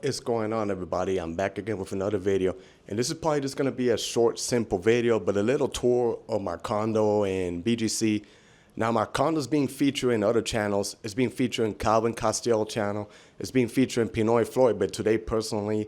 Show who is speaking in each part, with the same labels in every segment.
Speaker 1: is going on, everybody? I'm back again with another video, and this is probably just going to be a short, simple video, but a little tour of my condo in BGC. Now, my condo is being featured in other channels. It's being featured in Calvin Castiel channel. It's being featured in Pinoy Floyd, but today, personally,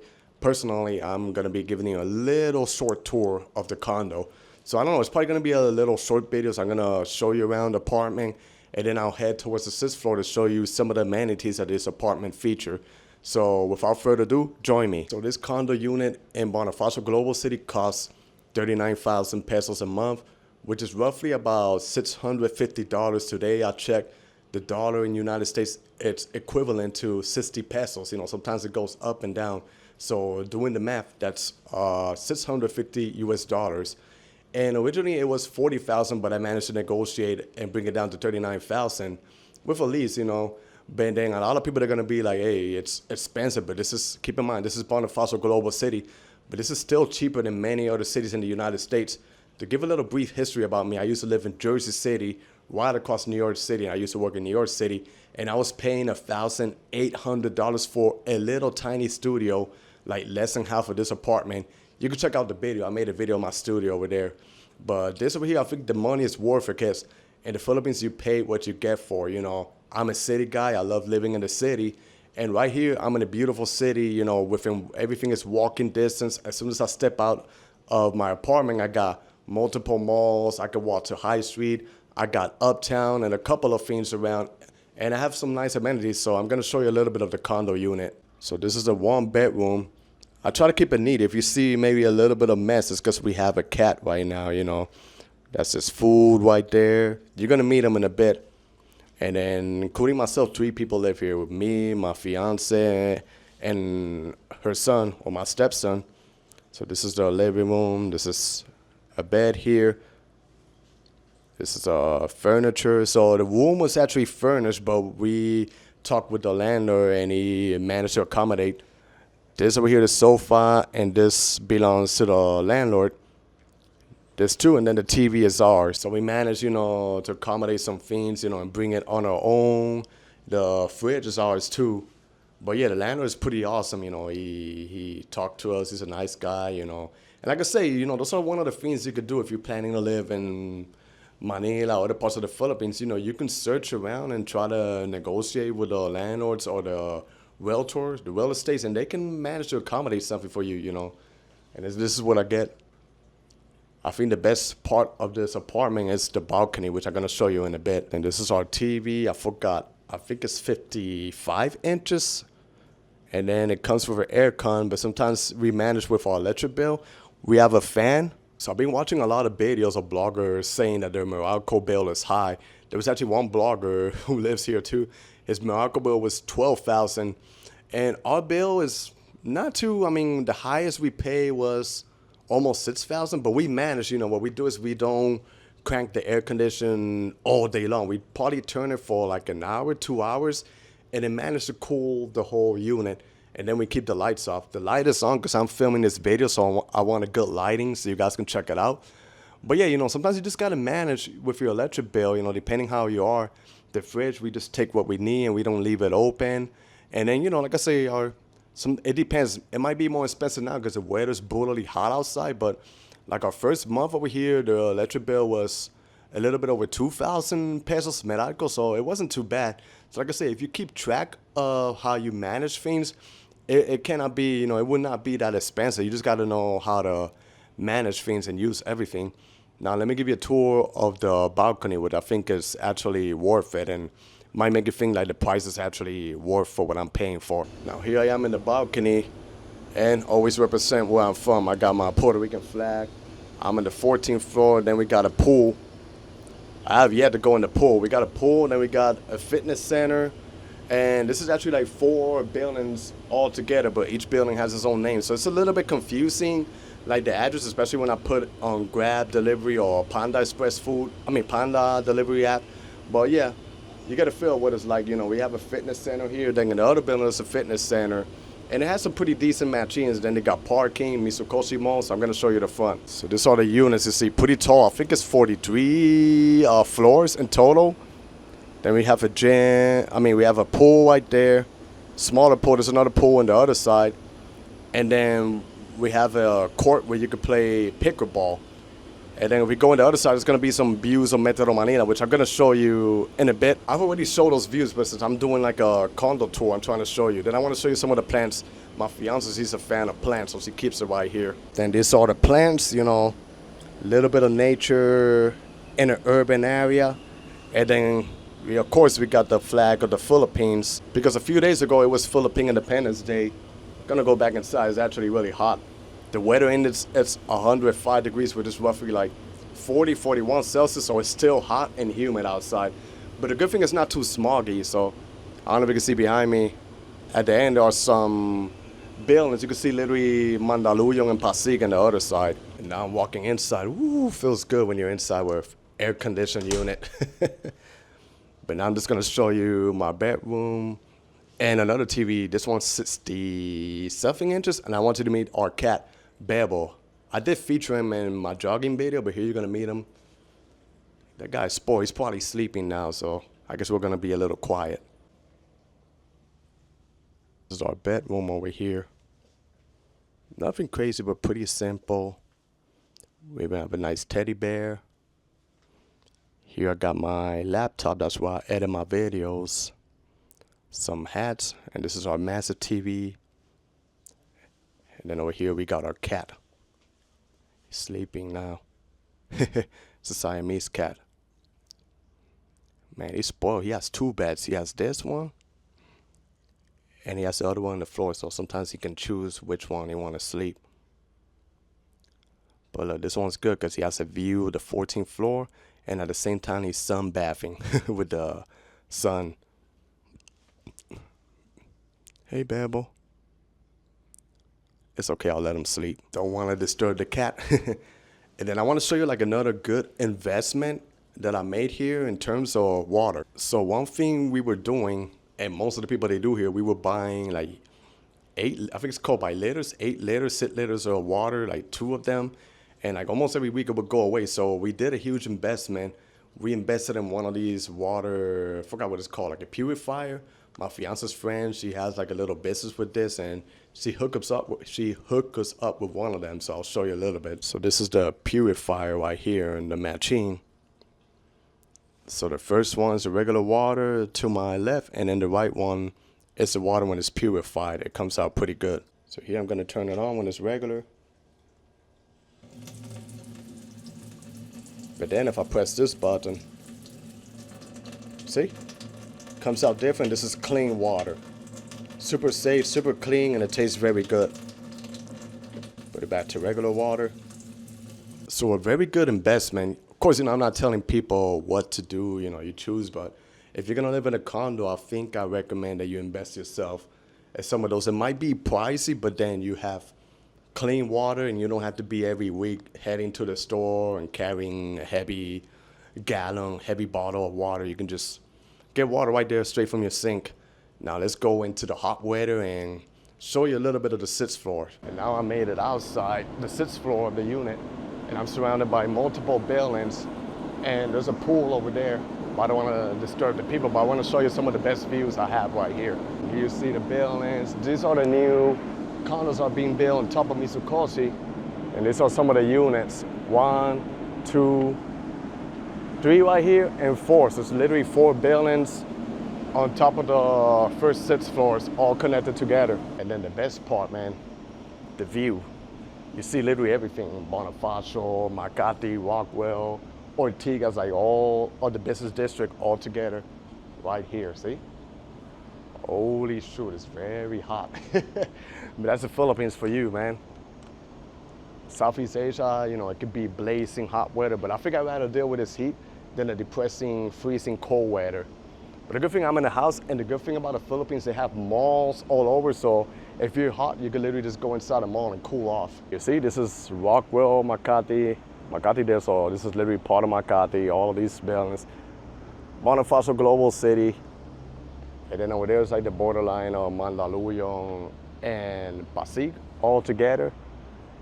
Speaker 1: I'm going to be giving you a little short tour of the condo. So I don't know, it's probably going to be a little short video, so I'm going to show you around the apartment, and then I'll head towards the 6th floor to show you some of the amenities that this apartment feature. So without further ado, join me. So this condo unit in Bonifacio Global City costs 39,000 pesos a month, which is roughly about $650 today. I checked the dollar in the United States, it's equivalent to 60 pesos. You know, sometimes it goes up and down. So doing the math, that's 650 US dollars. And originally it was 40,000, but I managed to negotiate and bring it down to 39,000 with a lease, you know. But then a lot of people are gonna be like, hey, it's expensive, but this is, keep in mind, this is Bonifacio Global City, but this is still cheaper than many other cities in the United States. To give a little brief history about me, I used to live in Jersey City, right across New York City. I used to work in New York City, and I was paying $1,800 for a little tiny studio, like less than half of this apartment. You can check out the video. I made a video of my studio over there. But this over here, I think the money is worth it, because in the Philippines, you pay what you get for, you know. I'm a city guy. I love living in the city. And right here, I'm in a beautiful city, you know, within everything is walking distance. As soon as I step out of my apartment, I got multiple malls. I could walk to High Street. I got Uptown and a couple of things around. And I have some nice amenities, so I'm going to show you a little bit of the condo unit. So this is a one bedroom. I try to keep it neat. If you see maybe a little bit of mess, it's because we have a cat right now, you know. That's his food right there. You're going to meet him in a bit. And then, including myself, 3 people live here with me, my fiance, and her son, or my stepson. So this is the living room. This is a bed here. This is furniture. So the room was actually furnished, but we talked with the landlord, and he managed to accommodate. This over here, the sofa, and this belongs to the landlord. There's 2, and then the TV is ours. So we managed, you know, to accommodate some things, you know, and bring it on our own. The fridge is ours too. But yeah, the landlord is pretty awesome, you know. He talked to us. He's a nice guy, you know. And like I say, you know, those are one of the things you could do if you're planning to live in Manila or other parts of the Philippines. You know, you can search around and try to negotiate with the landlords or the realtors, the real estates, and they can manage to accommodate something for you, you know. And this is what I get. I think the best part of this apartment is the balcony, which I'm going to show you in a bit. And this is our TV. I forgot. I think it's 55 inches. And then it comes with an air con, but sometimes we manage with our electric bill. We have a fan. So I've been watching a lot of videos of bloggers saying that their Meralco bill is high. There was actually one blogger who lives here too. His Meralco bill was 12,000, and our bill is not too. I mean, the highest we pay was almost 6,000, but we manage. You know, what we do is we don't crank the air condition all day long. We probably turn it for like an hour, 2 hours, and then manage to cool the whole unit. And then we keep the lights off. The light is on because I'm filming this video, so I want a good lighting so you guys can check it out. But yeah, you know, sometimes you just got to manage with your electric bill, you know, depending how you are. The fridge, we just take what we need and we don't leave it open. And then, you know, like I say, it depends. It might be more expensive now because the weather's brutally hot outside. But like our first month over here, the electric bill was a little bit over 2,000 pesos Meralco, so it wasn't too bad. So like I say, if you keep track of how you manage things, it cannot be, you know, it would not be that expensive. You just got to know how to manage things and use everything. Now, let me give you a tour of the balcony, which I think is actually worth it and might make you think like the price is actually worth for what I'm paying for. Now, here I am in the balcony and always represent where I'm from. I got my Puerto Rican flag. I'm on the 14th floor. Then we got a pool. I have yet to go in the pool. We got a pool, then we got a fitness center. And this is actually like 4 buildings all together, but each building has its own name. So it's a little bit confusing. Like the address, especially when I put on Grab delivery or Panda delivery app. But yeah, you got to feel what it's like. You know, we have a fitness center here. Then in the other building, there's a fitness center. And it has some pretty decent machines. Then they got parking, Mitsukoshi Mall. So I'm going to show you the front. So these are the units. You see, pretty tall. I think it's 43 floors in total. Then we have a gym. We have a pool right there. smaller pool. There's another pool on the other side. And then we have a court where you could play pickleball. And then if we go on the other side, there's going to be some views of Metro Manila, which I'm going to show you in a bit. I've already showed those views, but since I'm doing like a condo tour, I'm trying to show you. Then I want to show you some of the plants. My fiance, she's a fan of plants, so she keeps it right here. Then these are the plants, you know, a little bit of nature in an urban area. And then, of course, we got the flag of the Philippines. Because a few days ago, it was Philippine Independence Day. Gonna go back inside. It's actually really hot. The weather index it's 105 degrees, which is roughly like 40, 41 Celsius, so it's still hot and humid outside. But the good thing is not too smoggy, so I don't know if you can see behind me. At the end there are some buildings. You can see literally Mandaluyong and Pasig on the other side. And now I'm walking inside. Ooh, feels good when you're inside with air conditioned unit. But now I'm just gonna show you my bedroom. And another TV, this one's 60-something inches, and I want you to meet our cat, Bebo. I did feature him in my jogging video, but here you're gonna meet him. That guy's spoiled, he's probably sleeping now, so I guess we're gonna be a little quiet. This is our bedroom over here. Nothing crazy, but pretty simple. We have a nice teddy bear. Here I got my laptop, that's where I edit my videos. Some hats, and this is our massive TV. And then over here we got our cat. He's sleeping now. It's a Siamese cat. Man, he's spoiled. He has two beds. He has this one, and he has the other one on the floor, so sometimes he can choose which one he want to sleep. But look, this one's good because he has a view of the 14th floor, and at the same time he's sunbathing with the sun. Hey, Babel. It's okay, I'll let him sleep. Don't want to disturb the cat. And then I want to show you like another good investment that I made here in terms of water. So one thing we were doing, and most of the people they do here, we were buying like I think it's called by liters, 8 liters, 6 liters of water, like 2 of them. And like almost every week it would go away. So we did a huge investment. We invested in one of these water, I forgot what it's called, like a purifier. My fiance's friend, she has like a little business with this, and she hooked us up with one of them. So I'll show you a little bit. So this is the purifier right here in the machine. So the first one is the regular water to my left, and then the right one is the water when it's purified. It comes out pretty good. So here I'm gonna turn it on when it's regular. But then if I press this button, see? Comes out different. This is clean water. Super safe, super clean, and it tastes very good. Put it back to regular water. So a very good investment. Of course, you know, I'm not telling people what to do, you know, you choose, but if you're gonna live in a condo, I think I recommend that you invest yourself in some of those. It might be pricey, but then you have clean water and you don't have to be every week heading to the store and carrying a heavy bottle of water. You can just get water right there straight from your sink. Now let's go into the hot weather and show you a little bit of the 6th floor. And now I made it outside the 6th floor of the unit, and I'm surrounded by multiple buildings, and there's a pool over there. But I don't want to disturb the people, but I want to show you some of the best views I have right here. You see the buildings. These are the new condos are being built on top of Mitsukoshi, and these are some of the units. 1, 2, 3 right here, and 4. So it's literally 4 buildings on top of the first 6 floors, all connected together. And then the best part, man, the view. You see literally everything. Bonifacio, Makati, Rockwell, Ortigas, like all of the business district all together right here, see? Holy shoot, it's very hot. But that's the Philippines for you, man. Southeast Asia, you know, it could be blazing hot weather, but I think I'd rather deal with this heat than the depressing, freezing cold weather. But the good thing I'm in the house, and the good thing about the Philippines, they have malls all over, so if you're hot, you can literally just go inside a mall and cool off. You see, this is Rockwell, Makati there, so this is literally part of Makati, all of these buildings. Bonifacio Global City, and then over there is like the borderline of Mandaluyong and Pasig all together,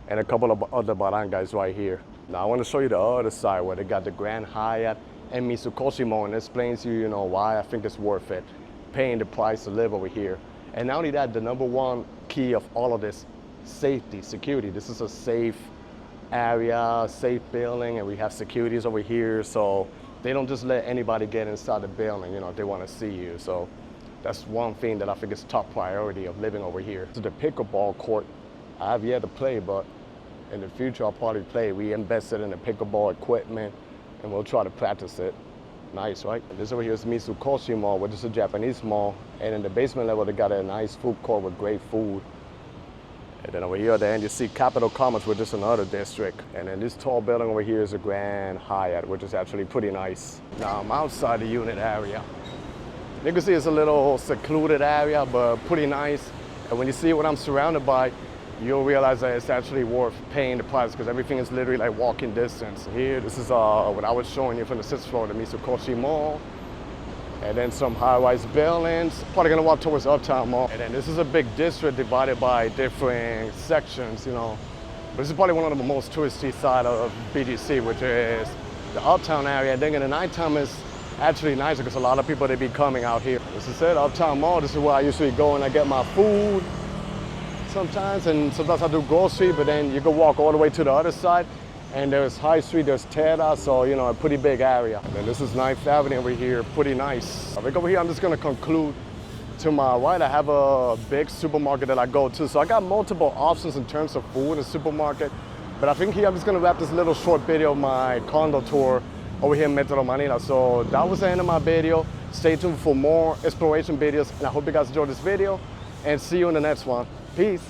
Speaker 1: and a couple of other barangays right here. Now I want to show you the other side where they got the Grand Hyatt and Mitsukoshi Mall, and it explains to you, you know, why I think it's worth it, paying the price to live over here. And not only that, the number one key of all of this, safety, security. This is a safe area, safe building, and we have securities over here, so they don't just let anybody get inside the building, you know, if they want to see you. So that's one thing that I think is top priority of living over here. This is the pickleball court. I have yet to play, but in the future I'll probably play. We invested in the pickleball equipment, and we'll try to practice it. Nice, right? This over here is Mitsukoshi Mall, which is a Japanese mall, and in the basement level they got a nice food court with great food. And then over here at the end you see Capitol Commons, which is another district. And then this tall building over here is a Grand Hyatt, which is actually pretty nice. Now I'm outside the unit area. You can see it's a little secluded area, but pretty nice. And when you see what I'm surrounded by, you'll realize that it's actually worth paying the price, because everything is literally like walking distance. Here, this is what I was showing you from the 6th floor, the Mitsukoshi Mall. And then some high-rise buildings. Probably gonna walk towards Uptown Mall. And then this is a big district divided by different sections, you know. But this is probably one of the most touristy side of BGC, which is the Uptown area. And then in the nighttime is actually nicer, because a lot of people, they be coming out here. This is it, Uptown Mall. This is where I usually go and I get my food sometimes, and sometimes I do grocery, but then you can walk all the way to the other side, and there's High Street, there's Terra, so, you know, a pretty big area. And then this is 9th Avenue over here, pretty nice. I think over here I'm just gonna conclude. To my right, I have a big supermarket that I go to, so I got multiple options in terms of food in the supermarket. But I think here I'm just gonna wrap this little short video of my condo tour over here in Metro Manila. So that was the end of my video. Stay tuned for more exploration videos, and I hope you guys enjoyed this video, and see you in the next one. Peace.